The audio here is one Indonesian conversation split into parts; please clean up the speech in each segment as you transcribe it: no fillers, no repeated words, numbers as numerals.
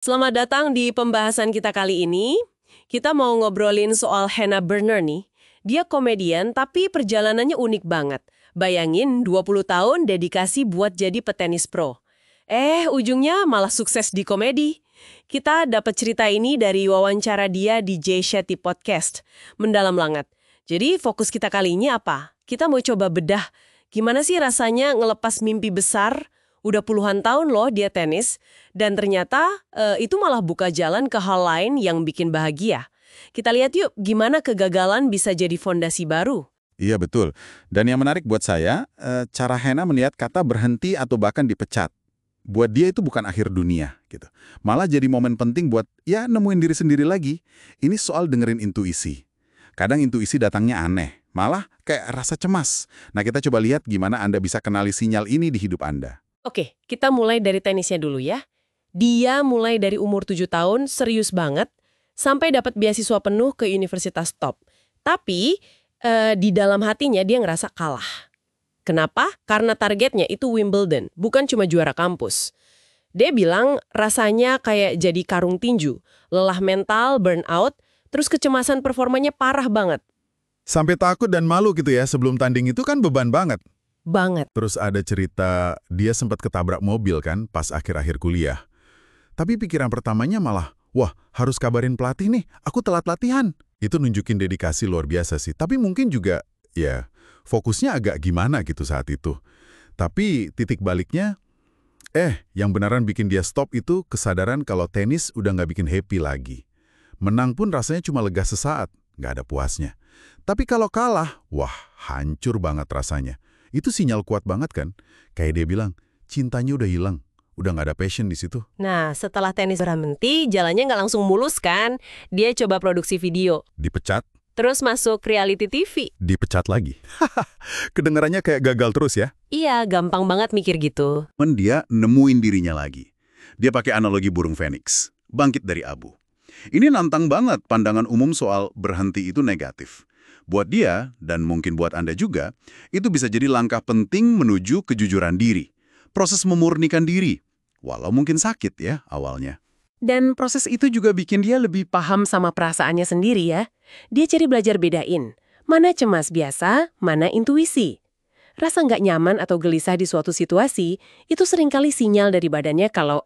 Selamat datang di pembahasan kita kali ini. Kita mau ngobrolin soal Hannah Berner nih. Dia komedian tapi perjalanannya unik banget. Bayangin 20 tahun dedikasi buat jadi petenis pro. Ujungnya malah sukses di komedi. Kita dapat cerita ini dari wawancara dia di Jay Shetty Podcast. Mendalam banget. Jadi fokus kita kali ini apa? Kita mau coba bedah. Gimana sih rasanya ngelepas mimpi besar? Udah puluhan tahun loh dia tenis, dan ternyata itu malah buka jalan ke hal lain yang bikin bahagia. Kita lihat yuk gimana kegagalan bisa jadi fondasi baru. Iya betul. Dan yang menarik buat saya, cara Hannah melihat kata berhenti atau bahkan dipecat. Buat dia itu bukan akhir dunia gitu. Malah jadi momen penting buat nemuin diri sendiri lagi. Ini soal dengerin intuisi. Kadang intuisi datangnya aneh, malah kayak rasa cemas. Nah kita coba lihat gimana Anda bisa kenali sinyal ini di hidup Anda. Oke, kita mulai dari tenisnya dulu ya. Dia mulai dari umur 7 tahun, serius banget, sampai dapat beasiswa penuh ke universitas top. Tapi, di dalam hatinya dia ngerasa kalah. Kenapa? Karena targetnya itu Wimbledon, bukan cuma juara kampus. Dia bilang rasanya kayak jadi karung tinju, lelah mental, burnout, terus kecemasan performanya parah banget. Sampai takut dan malu gitu ya sebelum tanding itu kan beban banget. Banget. Terus ada cerita dia sempat ketabrak mobil kan pas akhir-akhir kuliah. Tapi pikiran pertamanya malah, wah harus kabarin pelatih nih, aku telat latihan. Itu nunjukin dedikasi luar biasa sih. Tapi mungkin juga, fokusnya agak gimana gitu saat itu. Tapi titik baliknya, yang beneran bikin dia stop itu kesadaran kalau tenis udah nggak bikin happy lagi. Menang pun rasanya cuma lega sesaat, nggak ada puasnya. Tapi kalau kalah, wah hancur banget rasanya. Itu sinyal kuat banget kan? Kayak dia bilang, cintanya udah hilang, udah nggak ada passion di situ. Nah, setelah tenis berhenti, jalannya nggak langsung mulus kan? Dia coba produksi video. Dipecat, Terus masuk reality TV. dipecat lagi. Kedengarannya kayak gagal terus ya? Iya, gampang banget mikir gitu. Dia nemuin dirinya lagi. Dia pakai analogi burung Phoenix, bangkit dari abu. Ini nantang banget pandangan umum soal berhenti itu negatif. Buat dia, dan mungkin buat Anda juga, itu bisa jadi langkah penting menuju kejujuran diri. Proses memurnikan diri, walau mungkin sakit ya awalnya. Dan proses itu juga bikin dia lebih paham sama perasaannya sendiri ya. Dia cari belajar bedain, mana cemas biasa, mana intuisi. Rasa nggak nyaman atau gelisah di suatu situasi, itu seringkali sinyal dari badannya kalau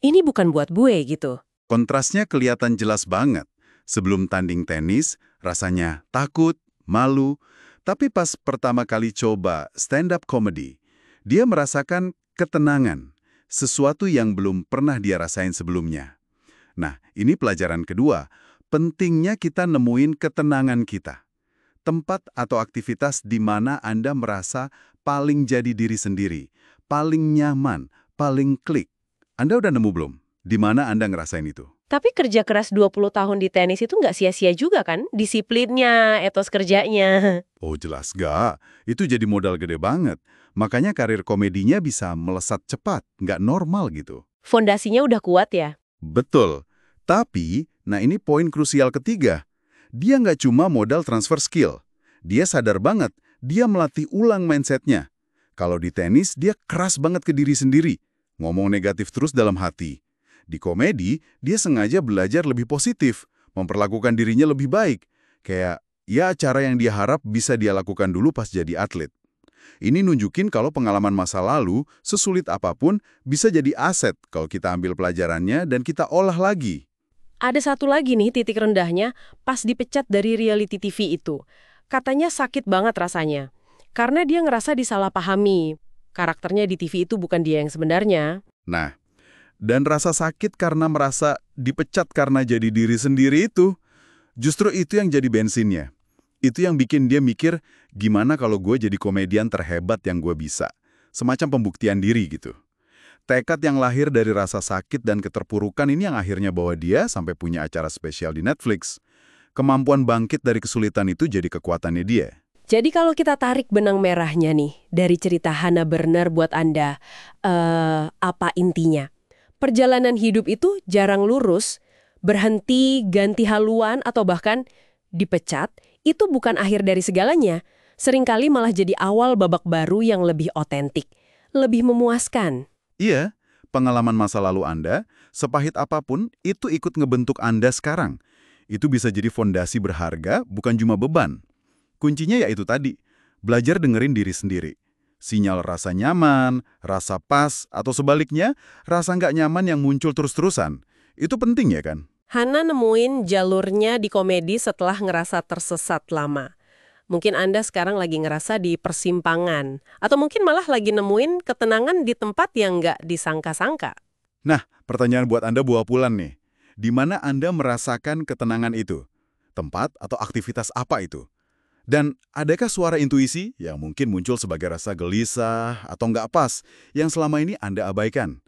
ini bukan buat gue gitu. Kontrasnya kelihatan jelas banget. Sebelum tanding tenis, rasanya takut, malu. Tapi pas pertama kali coba stand-up comedy, dia merasakan ketenangan. Sesuatu yang belum pernah dia rasain sebelumnya. Nah, ini pelajaran kedua. Pentingnya kita nemuin ketenangan kita. Tempat atau aktivitas di mana Anda merasa paling jadi diri sendiri, paling nyaman, paling klik. Anda udah nemu belum? Di mana Anda ngerasain itu? Tapi kerja keras 20 tahun di tenis itu nggak sia-sia juga kan? Disiplinnya, etos kerjanya. Oh jelas gak, itu jadi modal gede banget. Makanya karir komedinya bisa melesat cepat, nggak normal gitu. Fondasinya udah kuat ya? Betul. Tapi, nah ini poin krusial ketiga. Dia nggak cuma modal transfer skill. Dia sadar banget, dia melatih ulang mindsetnya. Kalau di tenis, dia keras banget ke diri sendiri. Ngomong negatif terus dalam hati. Di komedi, dia sengaja belajar lebih positif, memperlakukan dirinya lebih baik. Kayak, cara yang dia harap bisa dia lakukan dulu pas jadi atlet. Ini nunjukin kalau pengalaman masa lalu, sesulit apapun, bisa jadi aset kalau kita ambil pelajarannya dan kita olah lagi. Ada satu lagi nih titik rendahnya pas dipecat dari reality TV itu. Katanya sakit banget rasanya. Karena dia ngerasa disalahpahami. Karakternya di TV itu bukan dia yang sebenarnya. Nah, dan rasa sakit karena merasa dipecat karena jadi diri sendiri itu, justru itu yang jadi bensinnya. Itu yang bikin dia mikir, gimana kalau gue jadi komedian terhebat yang gue bisa. Semacam pembuktian diri gitu. Tekad yang lahir dari rasa sakit dan keterpurukan ini yang akhirnya bawa dia sampai punya acara spesial di Netflix. Kemampuan bangkit dari kesulitan itu jadi kekuatannya dia. Jadi kalau kita tarik benang merahnya nih, dari cerita Hannah Berner buat Anda, apa intinya? Perjalanan hidup itu jarang lurus, berhenti, ganti haluan, atau bahkan dipecat, itu bukan akhir dari segalanya. Seringkali malah jadi awal babak baru yang lebih otentik, lebih memuaskan. Iya, pengalaman masa lalu Anda Sepahit apapun, itu ikut ngebentuk Anda sekarang. Itu bisa jadi fondasi berharga, bukan cuma beban. Kuncinya yaitu tadi, belajar dengerin diri sendiri. Sinyal rasa nyaman, rasa pas, atau sebaliknya, rasa nggak nyaman yang muncul terus-terusan. Itu penting ya kan? Hana nemuin jalurnya di komedi setelah ngerasa tersesat lama. Mungkin Anda sekarang lagi ngerasa di persimpangan. Atau mungkin malah lagi nemuin ketenangan di tempat yang nggak disangka-sangka. Nah, pertanyaan buat Anda buah pulan nih. Di mana Anda merasakan ketenangan itu? Tempat atau aktivitas apa itu? Dan adakah suara intuisi yang mungkin muncul sebagai rasa gelisah atau nggak pas yang selama ini Anda abaikan?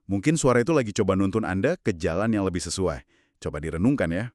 Mungkin suara itu lagi coba nuntun Anda ke jalan yang lebih sesuai. Coba direnungkan ya.